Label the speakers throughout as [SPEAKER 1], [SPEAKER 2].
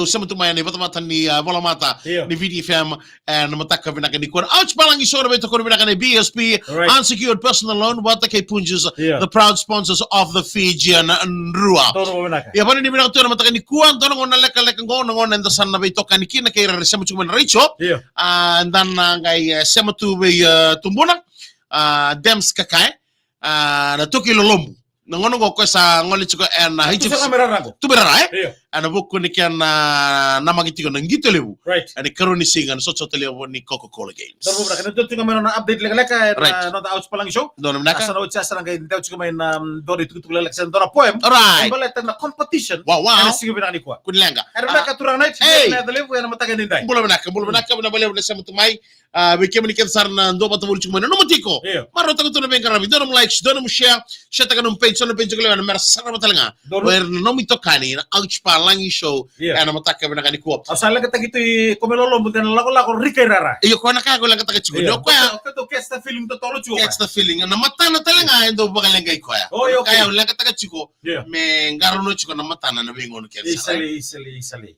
[SPEAKER 1] Sama tu mai ni mata ni bola mata ni VDFM and mataka binaka ni kuan ouch Palagi sora beto kuan binaka ni Bsp-Unsecured personal loan wata kay Punjas the proud sponsors of the Fijian Drua ya bani ni binaka tu mataka ni kuan tono ngona leka ngona enda sana beto kan kina kay sama cuma richo and then ngai sama tu be tumbuna dems kakai na toki lolombu ngono go ko sa ngoli chiko en hijib tu berara ana bokko ni kan namagiti ko ngito lebu ani karoni singa so lebu ni Coca-Cola games
[SPEAKER 2] dorbo bra kan to tinga meron update leka not outs palang show
[SPEAKER 1] dono naka
[SPEAKER 2] asana ucha asana ngai daw chiko main dori tutu leka sen dora poem baleta na competition ana singa binani ko
[SPEAKER 1] kun lenga
[SPEAKER 2] ara naka turang night na lebu ana mataga ni dai
[SPEAKER 1] bulo naka na balew na samutu mai be kemni ken sarna ndo bata wul chiko no matiko maro tago to ben karabi dono likes dono share shata kanum page sono page ko lewana mer sana matalanga wer no mi tokani na ouch Palagi show ana mataka binaka ni ko
[SPEAKER 2] asala kata gitu komelolo muten lako rikerara
[SPEAKER 1] iyo ko naka ko lang kata chiko do ko
[SPEAKER 2] to kesta feeling to tolo chuo
[SPEAKER 1] kesta feeling na matana talanga endo bagalenga iko ya kaya lang kata chiko me ngaruno chiko na matana na bingon ken
[SPEAKER 2] easily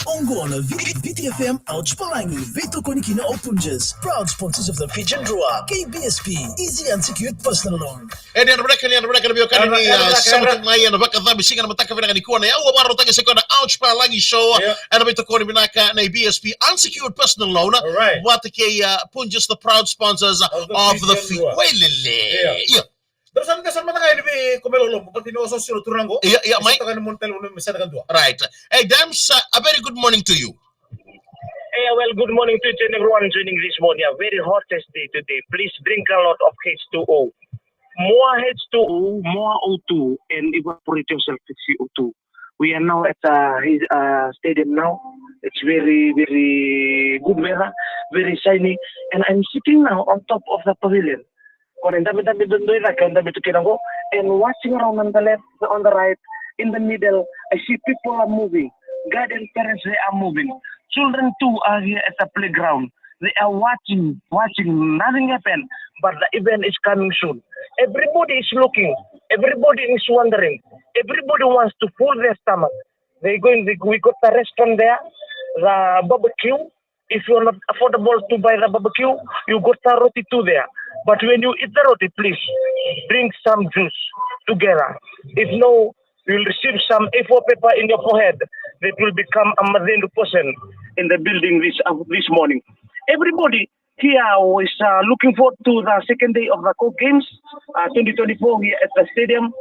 [SPEAKER 3] Ongoing VTFM Ouch Palagi, Vito Konikina o Punjas, proud sponsors of the Fijian Drua, KBSP, easy unsecured personal loan.
[SPEAKER 1] Ni anabaka biyo kanini sama tungai anabaka dhambi singa na mataka binaka ni kuona ya uwa maro tangi sekona Ouch Palagi show ana Vito Koni binaka na BSP-Unsecured personal loan wata ke Punjas the proud sponsors of the Fijian Drua.
[SPEAKER 2] Terus kan kesan mata kayak di komelolo, berarti no sosio turango.
[SPEAKER 1] Iya, Mike.
[SPEAKER 2] Kita kan montel misalnya kan tua.
[SPEAKER 1] Right. Hey, Dams, a very good morning to you.
[SPEAKER 4] Hey, well, good morning to everyone joining this morning. A very hottest day today. Please drink a lot of H2O. More H2O, more O2, and evaporate yourself with CO2. We are now at his stadium now. It's very, very good weather, very shiny, and I'm sitting now on top of the pavilion. And watching around on the left, on the right, in the middle, I see people are moving. Guardian parents, they are moving. Children too are here at the playground. They are watching. Nothing happened, but the event is coming soon. Everybody is looking. Everybody is wondering. Everybody wants to fill their stomach. We got the restaurant there, the barbecue. If you're not affordable to buy the barbecue, you got the roti too there. But when you eat the roti, please drink some juice together. If no, you'll receive some A4 paper in your forehead that will become a Madendo person in the building this morning. Everybody here is looking forward to the second day of the Coke Games 2024 here at the stadium.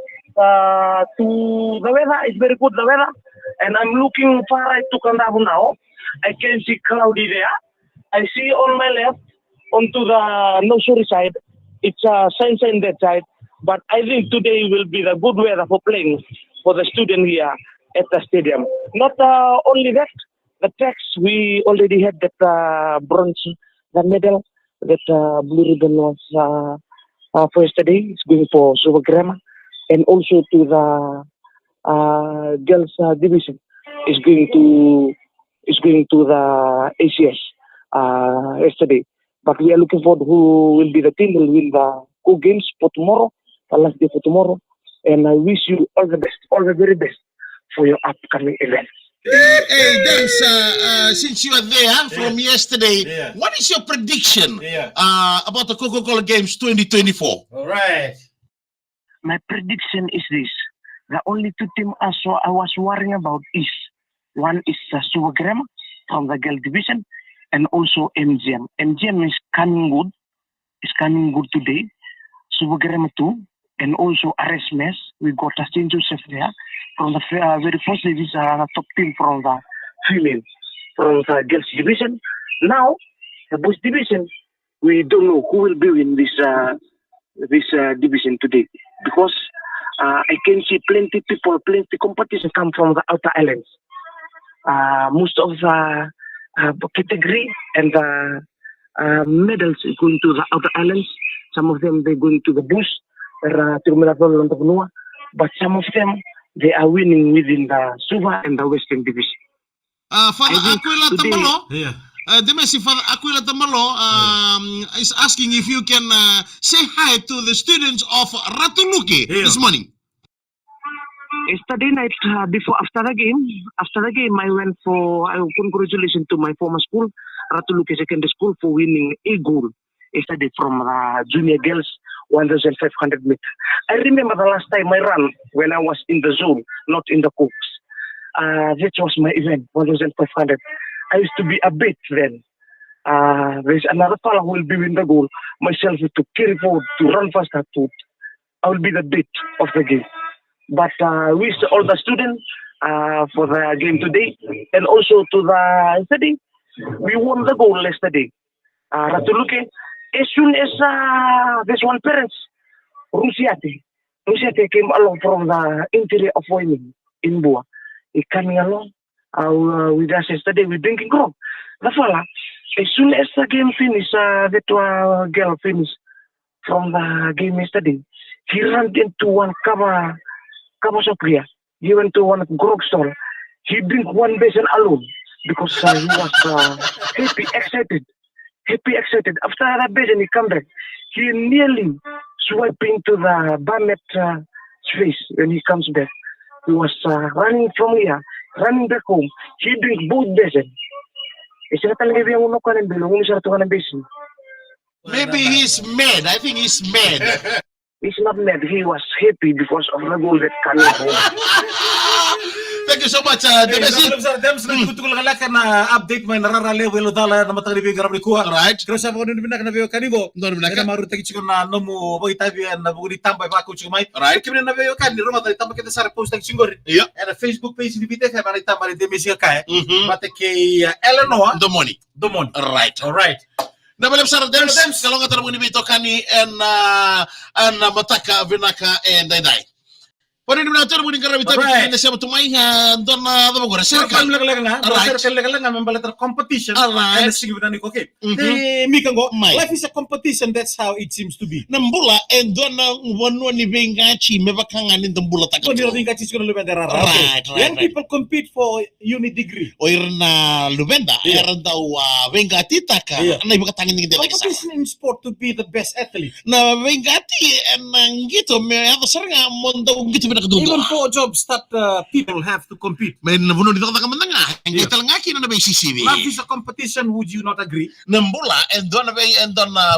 [SPEAKER 4] To the weather, it's very good, the weather. And I'm looking far right to Kandavu now. I can see cloudy there. I see on my left, onto the nursery side, it's sunshine that side. But I think today will be the good weather for playing for the student here at the stadium. Not only that, the tracks, we already had that bronze, the medal, that blue ribbon was for yesterday. It's going for Super Grammar. And also to the girls division is going to the ACS yesterday. But we are looking forward who will be the team will win the Coke Games for tomorrow, the last day for tomorrow. And I wish you all the best, all the very best for your upcoming events.
[SPEAKER 1] Hey, Dams, since you are there from yesterday, what is your prediction about the Coca-Cola Games 2024?
[SPEAKER 2] All right.
[SPEAKER 4] My prediction is this. The only two teams I was worrying about is one is Suwagram from the girl division and also MGM. MGM is coming good. It's coming good today. Suwagram too. And also RSMS. We got a St. Joseph there. From the very first division, top team from the female, from the girls division. Now, the boys division, we don't know who will be in this division today. Because I can see plenty people, plenty competition come from the outer islands. Most of the category and the medals are going to the outer islands. Some of them they're going to the bush, but some of them they are winning within the Suva and the Western division.
[SPEAKER 1] Father, ako lang tambalo. Demesi Father Aquila Tamalo is asking if you can say hi to the students of Ratuluki this morning.
[SPEAKER 4] Yesterday night, after the game, I went for congratulations to my former school, Ratuluki Secondary School, for winning a goal yesterday from junior girls 1,500 meters. I remember the last time I ran when I was in the zone, not in the cooks. That was my event, 1,500. I used to be a bit then. There's another fellow who will be in the goal. Myself to carry forward, to run faster. I will be the bit of the game. But wish all the students for the game today, and also to the yesterday. We won the goal yesterday. Ratuluke, as soon as this one parents, Rusiate came along from the interior of Wyoming in Bua. He coming along with us yesterday. We drinking grog. The fella, as soon as the game finished, that girl finished from the game yesterday, he ran into one kaba sopria. He went to one grog stall. He drank one basin alone because he was happy, excited. After that basin, he come back. He nearly swiping to the Barnett face when he comes back. He was running from here, running back home. He drank both basin.
[SPEAKER 1] Maybe he's mad. I think he's mad.
[SPEAKER 4] He's not mad. He was happy because of the goal that came home.
[SPEAKER 1] Thank you so much.
[SPEAKER 2] Update my nararale welo dala na matang review garab kuha.
[SPEAKER 1] Right.
[SPEAKER 2] Pero sa mga nung na video kanibo.
[SPEAKER 1] Doon na
[SPEAKER 2] Kaya maru tagi chikon na nomo boy tabi na buguni tambay pa ko chumay.
[SPEAKER 1] Right.
[SPEAKER 2] Kaya na video kan ni Roma tadi tambay kita sa post tagi chingor.
[SPEAKER 1] Yeah.
[SPEAKER 2] And a Facebook page ni bite kaya manita mari de mesiga kaya. Mate kay Eleanor.
[SPEAKER 1] Domoni. Right.
[SPEAKER 2] All right.
[SPEAKER 1] Nabalap sa Dems, kalau nga tarong nibito kani and mataka vinaka and dayday. Pwede naman natin mo din karami tayo na siya matumay doon na dabagora circle.
[SPEAKER 2] Circle lang membalat competition. And sige na ni ko okay. Mika go. Life is a competition. That's how it seems to be.
[SPEAKER 1] Nambula and doon na wano ni Bengachi mebakanganin dambula taga.
[SPEAKER 2] Kung Bengachi siguro lubenda rara. Right. Young people compete for uni degree.
[SPEAKER 1] O na lubenda, iran daw Bengati taka. Ano iba katangin ng dila kisa.
[SPEAKER 2] Competition in sport to be the best athlete.
[SPEAKER 1] Na Bengati and gito may ato sar nga mondo gito.
[SPEAKER 2] Even for jobs that people have to compete.
[SPEAKER 1] May nabuno dito ka man nga. Ang kita lang aki na BCCV.
[SPEAKER 2] Love is a competition, would you not agree?
[SPEAKER 1] Nambula and doon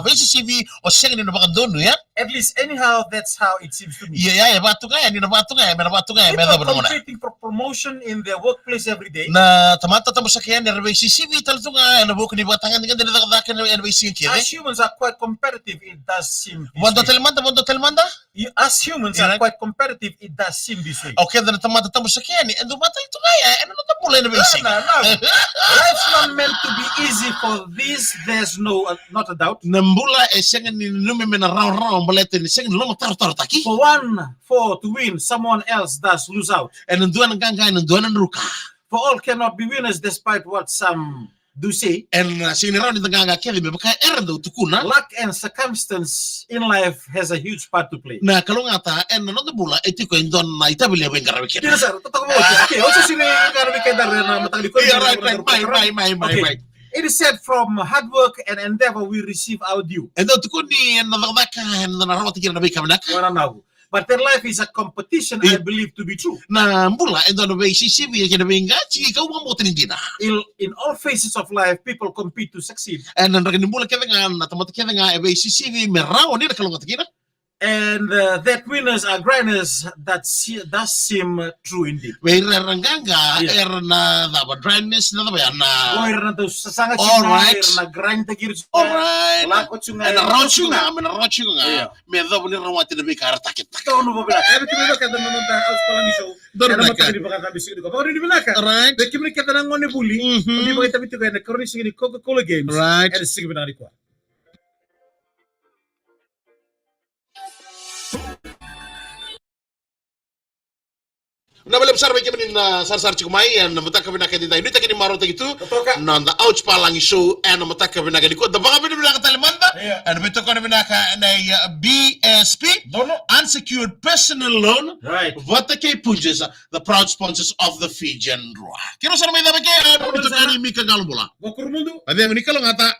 [SPEAKER 1] BCCV o siya na baka doon ya.
[SPEAKER 2] At least anyhow that's how it seems to me.
[SPEAKER 1] Yeah, bato nga, hindi na bato nga,
[SPEAKER 2] people competing for promotion in their workplace every day.
[SPEAKER 1] Na tamata mo sa kaya ni BCCV talto nga na buko ni batangan nga dito ka BCCV.
[SPEAKER 2] As humans are quite competitive, it does seem.
[SPEAKER 1] Mondo telmanda?
[SPEAKER 2] As humans are quite competitive, it does seem this way.
[SPEAKER 1] Okay, then tamata mo sa kaya ni and dumata ito kaya ano na pula na BCCV.
[SPEAKER 2] Life's not meant to be easy for this. There's not a doubt.
[SPEAKER 1] Nambula siya nga ni lumimen na round
[SPEAKER 2] For to win, someone else does lose out.
[SPEAKER 1] And ruka.
[SPEAKER 2] For all cannot be winners despite what some do say.
[SPEAKER 1] And
[SPEAKER 2] luck and circumstance in life has a huge part to play.
[SPEAKER 1] Na kalungata and another bula etiko indon na itabili ang garawin.
[SPEAKER 2] Yes, sir. Okay, also sini garawin kita na matangli ko.
[SPEAKER 1] Right.
[SPEAKER 2] It is said from hard work and endeavor we receive our due.
[SPEAKER 1] And don't kuni and the
[SPEAKER 2] but their life is a competition, I believe to be true.
[SPEAKER 1] Na mbula and on the BCCV
[SPEAKER 2] in all phases of life, people compete to succeed.
[SPEAKER 1] And BCCV
[SPEAKER 2] and that winners are grinders. That does seem true indeed.
[SPEAKER 1] Na bale besar bagi menin sar cikumai and mataka binaka di ini takini marota gitu.
[SPEAKER 2] Toka.
[SPEAKER 1] Nanda ouch palangi show and mataka binaka di ko. Da baka binaka talimanda and bitoko na binaka na BSP unsecured personal loan.
[SPEAKER 2] Right.
[SPEAKER 1] What kay Punjas, the proud sponsors of the Fijian Drua. Kino sana may dapat kay bitoko ni Mika Galbola.
[SPEAKER 2] Gokur mundo.
[SPEAKER 1] Ade ni kalau ngata